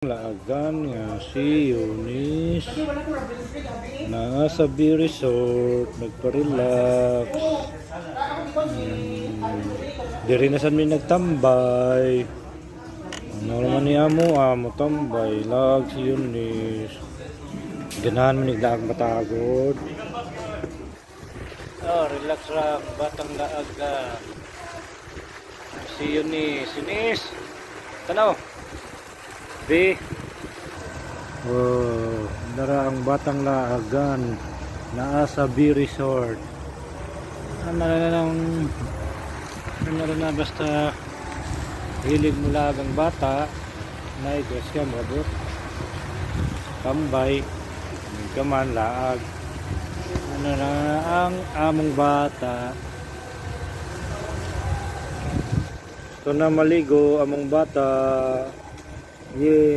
Laagan nga si Eunice na sa B Resort nagpa-relax. Diri na sad mi nagtambay. Ano naman ni amo tambay lag si Eunice. Ganahan man nigdaag matagod. Relax ra batang laaga. Si Eunice, tanaw. B. Dara ang batang laagan naa sa B Resort. Ano na basta hilig mo lagang bata na i-dress ka mabot tambay ka man laag ano na ang among bata ito na maligo among bata. Yeah.